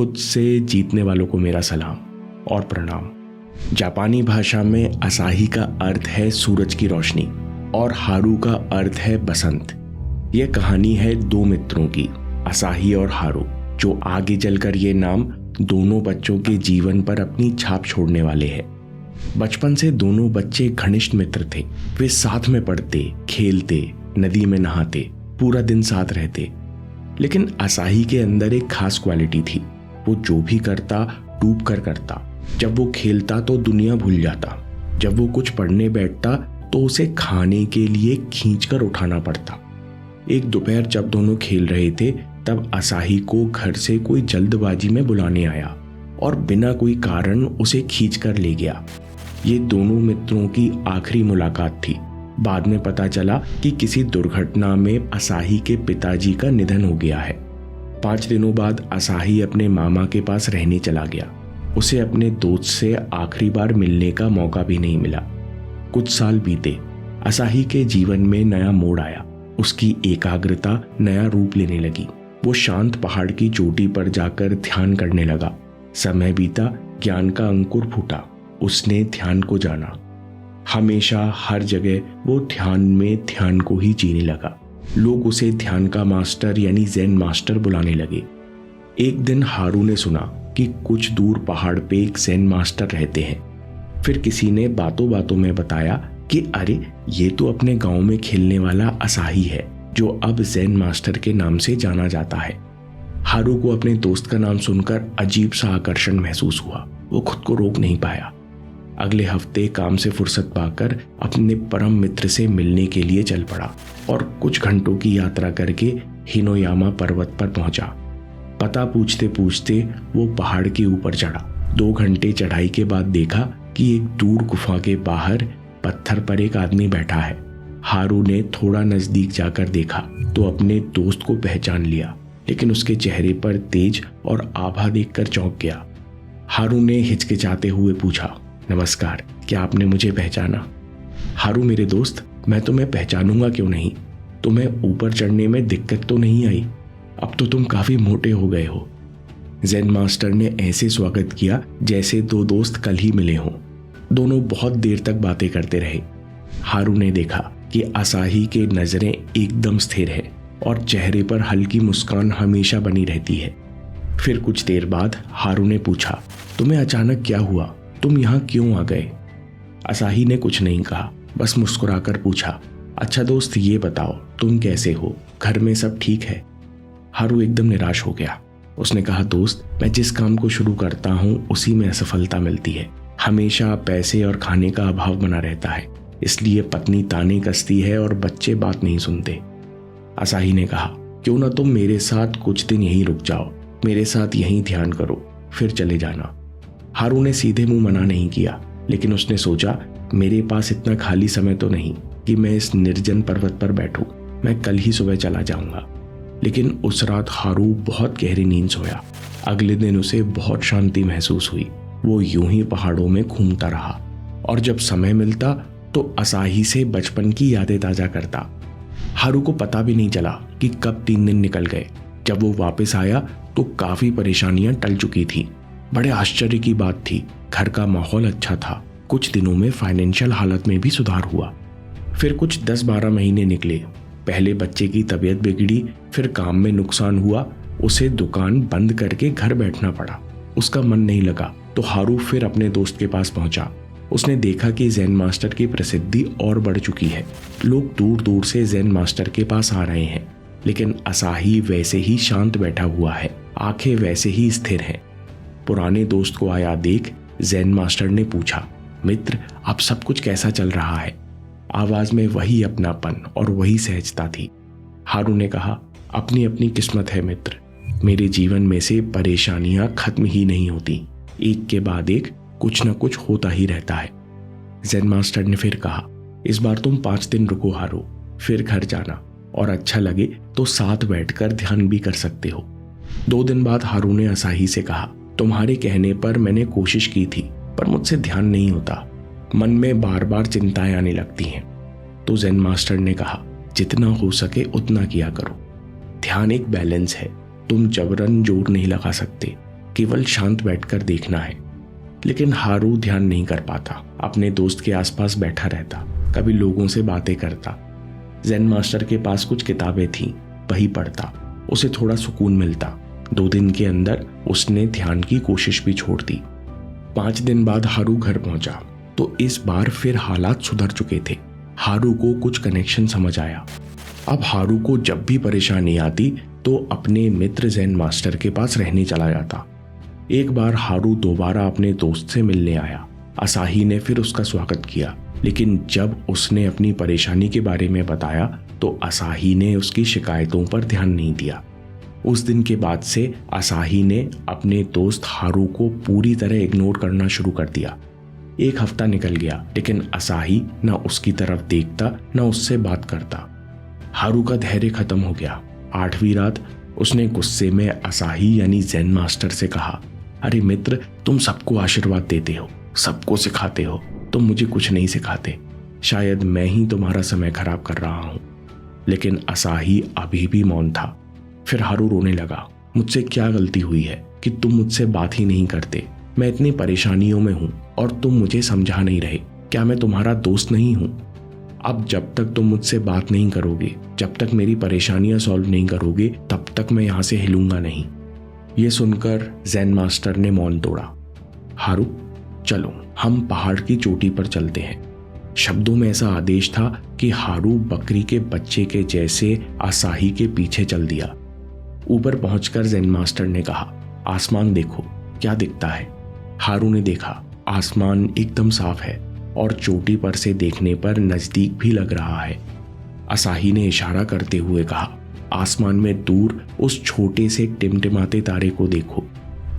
खुद से जीतने वालों को मेरा सलाम और प्रणाम। जापानी भाषा में असाही का अर्थ है सूरज की रोशनी और हारू का अर्थ है बसंत। यह कहानी है दो मित्रों की, असाही और हारू, जो आगे चलकर ये नाम दोनों बच्चों के जीवन पर अपनी छाप छोड़ने वाले हैं। बचपन से दोनों बच्चे घनिष्ठ मित्र थे। वे साथ में पढ़ते, खेलते, नदी में नहाते, पूरा दिन साथ रहते। लेकिन असाही के अंदर एक खास क्वालिटी थी। वो जो भी करता डूब कर करता। जब वो खेलता तो दुनिया भूल जाता। जब वो कुछ पढ़ने बैठता तो उसे खाने के लिए खींचकर उठाना पड़ता। एक दोपहर जब दोनों खेल रहे थे तब असाही को घर से कोई जल्दबाजी में बुलाने आया और बिना कोई कारण उसे खींचकर ले गया। ये दोनों मित्रों की आखिरी मुलाकात थी। बाद में पता चला कि किसी दुर्घटना में असाही के पिताजी का निधन हो गया है। 5 दिनों बाद असाही अपने मामा के पास रहने चला गया। उसे अपने दोस्त से आखिरी बार मिलने का मौका भी नहीं मिला। कुछ साल बीते। असाही के जीवन में नया मोड़ आया। उसकी एकाग्रता नया रूप लेने लगी। वो शांत पहाड़ की चोटी पर जाकर ध्यान करने लगा। समय बीता, ज्ञान का अंकुर फूटा। उसने ध्यान को जाना। हमेशा हर जगह वो ध्यान में ध्यान को ही जीने लगा। लोग उसे ध्यान का मास्टर यानी ज़ेन मास्टर बुलाने लगे। एक दिन हारू ने सुना कि कुछ दूर पहाड़ पे एक ज़ेन मास्टर रहते हैं। फिर किसी ने बातों बातों में बताया कि अरे ये तो अपने गांव में खेलने वाला असाही है, जो अब ज़ेन मास्टर के नाम से जाना जाता है। हारू को अपने दोस्त का नाम सुनकर अजीब सा आकर्षण महसूस हुआ। वो खुद को रोक नहीं पाया। अगले हफ्ते काम से फुर्सत पाकर अपने परम मित्र से मिलने के लिए चल पड़ा और कुछ घंटों की यात्रा करके हिनोयामा पर्वत पर पहुंचा। पता पूछते पूछते वो पहाड़ के ऊपर चढ़ा। 2 घंटे चढ़ाई के बाद देखा कि एक दूर गुफा के बाहर पत्थर पर एक आदमी बैठा है। हारू ने थोड़ा नजदीक जाकर देखा तो अपने दोस्त को पहचान लिया, लेकिन उसके चेहरे पर तेज और आभा देखकर चौंक गया। हारू ने हिचकिचाते हुए पूछा, नमस्कार, क्या आपने मुझे पहचाना? हारू मेरे दोस्त, मैं तुम्हें पहचानूंगा क्यों नहीं? तुम्हें ऊपर चढ़ने में दिक्कत तो नहीं आई? अब तो तुम काफी मोटे हो गए हो। ज़ेन मास्टर ने ऐसे स्वागत किया जैसे 2 दोस्त कल ही मिले हों। दोनों बहुत देर तक बातें करते रहे। हारू ने देखा कि असाही के नजरें एकदम स्थिर है और चेहरे पर हल्की मुस्कान हमेशा बनी रहती है। फिर कुछ देर बाद हारू ने पूछा, तुम्हें अचानक क्या हुआ? तुम यहाँ क्यों आ गए? असाही ने कुछ नहीं कहा, बस मुस्कुराकर पूछा, अच्छा दोस्त ये बताओ तुम कैसे हो? घर में सब ठीक है? हारू एकदम निराश हो गया। उसने कहा, दोस्त, मैं जिस काम को शुरू करता हूँ उसी में असफलता मिलती है। हमेशा पैसे और खाने का अभाव बना रहता है, इसलिए पत्नी ताने कसती है और बच्चे बात नहीं सुनते। असाही ने कहा, क्यों ना तुम मेरे साथ कुछ दिन यहीं रुक जाओ, मेरे साथ यहीं ध्यान करो, फिर चले जाना। हारू ने सीधे मुंह मना नहीं किया, लेकिन उसने सोचा, मेरे पास इतना खाली समय तो नहीं कि मैं इस निर्जन पर्वत पर बैठूं। मैं कल ही सुबह चला जाऊंगा। लेकिन उस रात हारू बहुत गहरी नींद सोया। अगले दिन उसे बहुत शांति महसूस हुई। वो यूं ही पहाड़ों में घूमता रहा और जब समय मिलता तो असाही से बचपन की यादें ताजा करता। हारू को पता भी नहीं चला कि कब 3 दिन निकल गए। जब वो वापस आया तो काफी परेशानियां टल चुकी थी। बड़े आश्चर्य की बात थी, घर का माहौल अच्छा था। कुछ दिनों में फाइनेंशियल हालत में भी सुधार हुआ। फिर कुछ 10-12 महीने निकले। पहले बच्चे की तबीयत बिगड़ी, फिर काम में नुकसान हुआ। उसे दुकान बंद करके घर बैठना पड़ा। उसका मन नहीं लगा तो हारू फिर अपने दोस्त के पास पहुंचा। उसने देखा कि ज़ेन मास्टर की प्रसिद्धि और बढ़ चुकी है। लोग दूर दूर से ज़ेन मास्टर के पास आ रहे हैं, लेकिन असाही वैसे ही शांत बैठा हुआ है, आंखें वैसे ही स्थिर हैं। पुराने दोस्त को आया देख ज़ेन मास्टर ने पूछा, मित्र, अब सब कुछ कैसा चल रहा है? आवाज में वही अपनापन और वही सहजता थी। हारू ने कहा, अपनी अपनी किस्मत है मित्र। मेरे जीवन में से परेशानियां खत्म ही नहीं होती, एक के बाद एक कुछ न कुछ होता ही रहता है। ज़ेन मास्टर ने फिर कहा, इस बार तुम 5 दिन रुको हारू, फिर घर जाना और अच्छा लगे तो साथ बैठकर ध्यान भी कर सकते हो। 2 दिन बाद हारू ने असाही से कहा, तुम्हारे कहने पर मैंने कोशिश की थी, पर मुझसे ध्यान नहीं होता। मन में बार बार चिंताएं आने लगती हैं। तो ज़ेन मास्टर ने कहा, जितना हो सके उतना किया करो। ध्यान एक बैलेंस है, तुम जबरन जोर नहीं लगा सकते। केवल शांत बैठकर देखना है। लेकिन हारू ध्यान नहीं कर पाता, अपने दोस्त के आसपास बैठा रहता, कभी लोगों से बातें करता। ज़ेन मास्टर के पास कुछ किताबें थीं, वही पढ़ता, उसे थोड़ा सुकून मिलता। 2 दिन के अंदर उसने ध्यान की कोशिश भी छोड़ दी। 5 दिन बाद हारू घर पहुंचा तो इस बार फिर हालात सुधर चुके थे। हारू को कुछ कनेक्शन समझ आया। अब हारू को जब भी परेशानी आती तो अपने मित्र ज़ेन मास्टर के पास रहने चला जाता। एक बार हारू दोबारा अपने दोस्त से मिलने आया। असाही ने फिर उसका स्वागत किया, लेकिन जब उसने अपनी परेशानी के बारे में बताया तो असाही ने उसकी शिकायतों पर ध्यान नहीं दिया। उस दिन के बाद से असाही ने अपने दोस्त हारू को पूरी तरह इग्नोर करना शुरू कर दिया। 1 हफ्ता निकल गया, लेकिन असाही न उसकी तरफ देखता न उससे बात करता। हारू का धैर्य खत्म हो गया। 8वीं रात उसने गुस्से में असाही यानी ज़ेन मास्टर से कहा, अरे मित्र, तुम सबको आशीर्वाद देते हो, सबको सिखाते हो, तुम मुझे कुछ नहीं सिखाते। शायद मैं ही तुम्हारा समय खराब कर रहा हूं। लेकिन असाही अभी भी मौन था। फिर हारू रोने लगा, मुझसे क्या गलती हुई है कि तुम मुझसे बात ही नहीं करते? मैं इतनी परेशानियों में हूं और तुम मुझे समझा नहीं रहे। क्या मैं तुम्हारा दोस्त नहीं हूं? अब जब तक तुम मुझसे बात नहीं करोगे, जब तक मेरी परेशानियां सॉल्व नहीं करोगे, तब तक मैं यहां से हिलूंगा नहीं। ये सुनकर ज़ेन मास्टर ने मौन तोड़ा। हारू, चलो हम पहाड़ की चोटी पर चलते हैं। शब्दों में ऐसा आदेश था कि हारू बकरी के बच्चे के जैसे असाही के पीछे चल दिया। ऊपर पहुंचकर ज़ेन मास्टर ने कहा, आसमान देखो, क्या दिखता है? हारू ने देखा, आसमान एकदम साफ है और चोटी पर से देखने पर नजदीक भी लग रहा है। असाही ने इशारा करते हुए कहा, आसमान में दूर उस छोटे से टिमटिमाते तारे को देखो।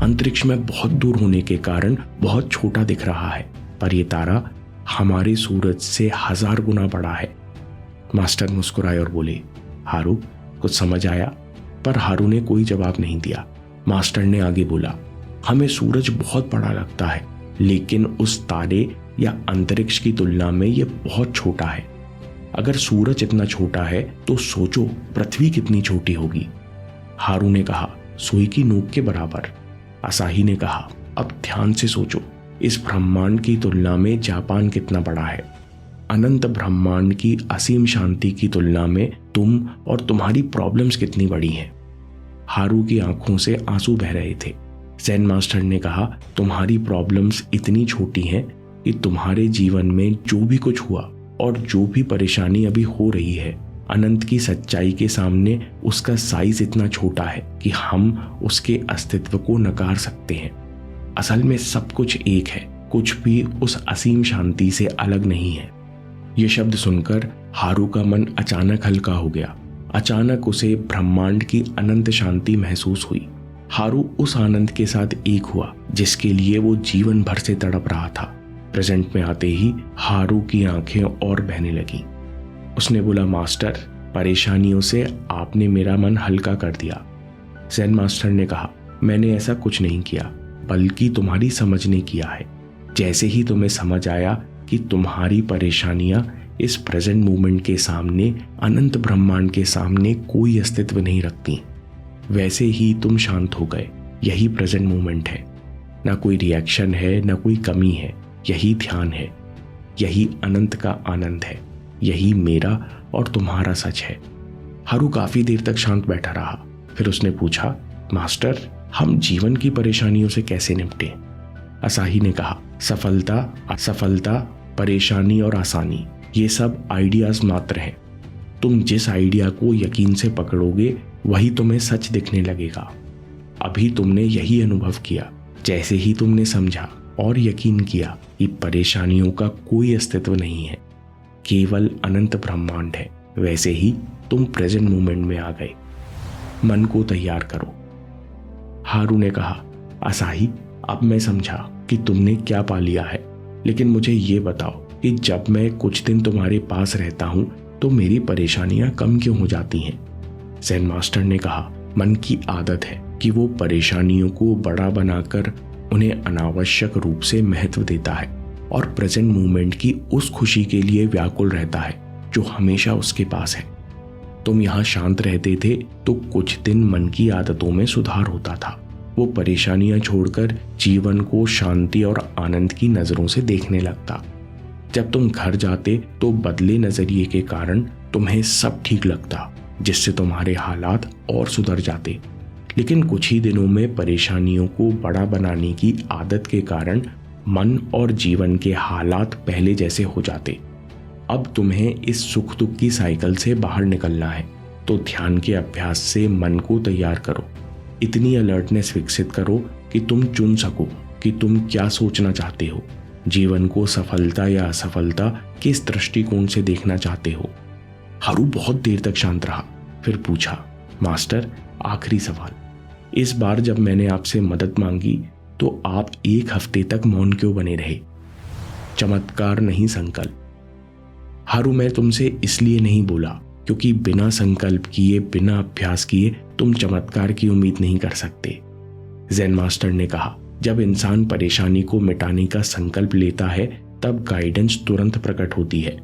अंतरिक्ष में बहुत दूर होने के कारण बहुत छोटा दिख रहा है, पर यह तारा हमारे सूरज से 1000 गुना बड़ा है। मास्टर मुस्कुराए और बोले, हारू, कुछ समझ आया? पर हारू ने कोई जवाब नहीं दिया। मास्टर ने आगे बोला, हमें सूरज बहुत बड़ा लगता है, लेकिन उस तारे या अंतरिक्ष की तुलना में यह बहुत छोटा है। अगर सूरज इतना छोटा है तो सोचो पृथ्वी कितनी छोटी होगी। हारू ने कहा, सुई की नोक के बराबर। असाही ने कहा, अब ध्यान से सोचो, इस ब्रह्मांड की तुलना में जापान कितना बड़ा है। अनंत ब्रह्मांड की असीम शांति की तुलना में तुम और तुम्हारी प्रॉब्लम्स कितनी बड़ी हैं। हारू की आंखों से आंसू बह रहे थे। ज़ेन मास्टर ने कहा, तुम्हारी प्रॉब्लम्स इतनी छोटी हैं कि तुम्हारे जीवन में जो भी कुछ हुआ और जो भी परेशानी अभी हो रही है, अनंत की सच्चाई के सामने उसका साइज इतना छोटा है कि हम उसके अस्तित्व को नकार सकते हैं। असल में सब कुछ एक है, कुछ भी उस असीम शांति से अलग नहीं है। ये शब्द सुनकर हारू का मन अचानक हल्का हो गया। अचानक उसे ब्रह्मांड की अनंत शांति महसूस हुई। हारू उस आनंद के साथ एक हुआ जिसके लिए वो जीवन भर से तड़प रहा था। प्रेजेंट में आते ही हारू की आंखें और बहने लगी। उसने बोला, मास्टर, परेशानियों से आपने मेरा मन हल्का कर दिया। ज़ेन मास्टर ने कहा, मैंने ऐसा कुछ नहीं किया, बल्कि तुम्हारी समझ ने किया है। जैसे ही तुम्हें समझ आया कि तुम्हारी परेशानियां इस प्रेजेंट मोमेंट के सामने, अनंत ब्रह्मांड के सामने कोई अस्तित्व नहीं रखती, वैसे ही तुम शांत हो गए। यही प्रेजेंट मोमेंट है। ना कोई रिएक्शन है, ना कोई कमी है। यही ध्यान है, यही अनंत का आनंद है, यही मेरा और तुम्हारा सच है। हारू काफी देर तक शांत बैठा रहा। फिर उसने पूछा, मास्टर, हम जीवन की परेशानियों से कैसे निपटें? असाही ने कहा, सफलता, असफलता, परेशानी और आसानी, ये सब आइडियाज मात्र हैं। तुम जिस आइडिया को यकीन से पकड़ोगे वही तुम्हें सच दिखने लगेगा। अभी तुमने यही अनुभव किया। जैसे ही तुमने समझा और यकीन किया कि परेशानियों का कोई अस्तित्व नहीं है, केवल अनंत ब्रह्मांड है, वैसे ही तुम प्रेजेंट मोमेंट में आ गए। मन को तैयार करो। हारू ने कहा, असाही, अब मैं समझा कि तुमने क्या पा लिया है, लेकिन मुझे ये बताओ कि जब मैं कुछ दिन तुम्हारे पास रहता हूं तो मेरी परेशानियां कम क्यों हो जाती हैं? ज़ेन मास्टर ने कहा, मन की आदत है कि वो परेशानियों को बड़ा बनाकर उन्हें अनावश्यक रूप से महत्व देता है और प्रेजेंट मोमेंट की उस खुशी के लिए व्याकुल रहता है जो हमेशा उसके पास है। तुम यहाँ शांत रहते थे तो कुछ दिन मन की आदतों में सुधार होता था। वो परेशानियां छोड़कर जीवन को शांति और आनंद की नजरों से देखने लगता। जब तुम घर जाते तो बदले नजरिए के कारण तुम्हें सब ठीक लगता, जिससे तुम्हारे हालात और सुधर जाते। लेकिन कुछ ही दिनों में परेशानियों को बड़ा बनाने की आदत के कारण मन और जीवन के हालात पहले जैसे हो जाते। अब तुम्हें इस सुख दुख की साइकिल से बाहर निकलना है, तो ध्यान के अभ्यास से मन को तैयार करो। इतनी अलर्टनेस विकसित करो कि तुम चुन सको कि तुम क्या सोचना चाहते हो, जीवन को सफलता या असफलता किस दृष्टिकोण से देखना चाहते हो। हारू बहुत देर तक शांत रहा, फिर पूछा, मास्टर आखिरी सवाल, इस बार जब मैंने आपसे मदद मांगी तो आप 1 हफ्ते तक मौन क्यों बने रहे? चमत्कार नहीं संकल्प। हारू मैं तुमसे इसलिए नहीं बोला क्योंकि बिना संकल्प किए, बिना अभ्यास किए तुम चमत्कार की उम्मीद नहीं कर सकते। ज़ेन मास्टर ने कहा, जब इंसान परेशानी को मिटाने का संकल्प लेता है तब गाइडेंस तुरंत प्रकट होती है।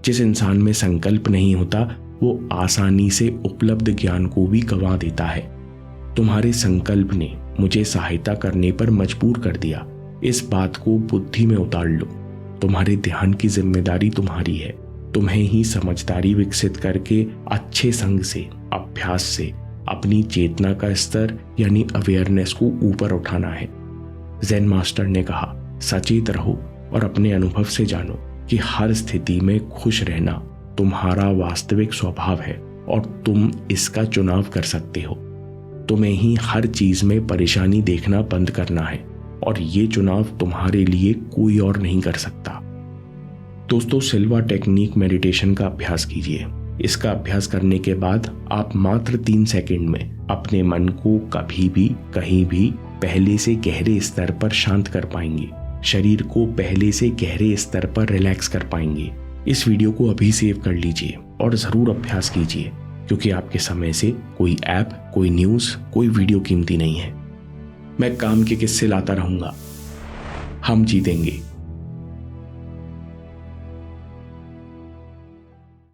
जिस इंसान में संकल्प नहीं होता वो आसानी से उपलब्ध ज्ञान को भी गंवा देता है। तुम्हारे संकल्प ने मुझे सहायता करने पर मजबूर कर दिया। इस बात को बुद्धि में उतार लो। तुम्हारे ध्यान की जिम्मेदारी तुम्हारी है। तुम्हें ही समझदारी विकसित करके अच्छे संग से, अभ्यास से अपनी चेतना का स्तर यानी अवेयरनेस को ऊपर उठाना है। ज़ेन मास्टर ने कहा, सचेत रहो और अपने अनुभव से जानो कि हर स्थिति में खुश रहना तुम्हारा वास्तविक स्वभाव है और तुम इसका चुनाव कर सकते हो। तुम्हें ही हर चीज में परेशानी देखना बंद करना है और ये चुनाव तुम्हारे लिए कोई और नहीं कर सकता। दोस्तों, सिल्वा टेक्निक मेडिटेशन का अभ्यास कीजिए। इसका अभ्यास करने के बाद आप मात्र 3 सेकंड में अपने मन को कभी भी कहीं भी पहले से गहरे स्तर पर शांत कर पाएंगे, शरीर को पहले से गहरे स्तर पर रिलैक्स कर पाएंगे। इस वीडियो को अभी सेव कर लीजिए और जरूर अभ्यास कीजिए, क्योंकि आपके समय से कोई ऐप, कोई न्यूज़, कोई वीडियो कीमती नहीं है। मैं काम के किस्से लाता रहूंगा। हम जीतेंगे।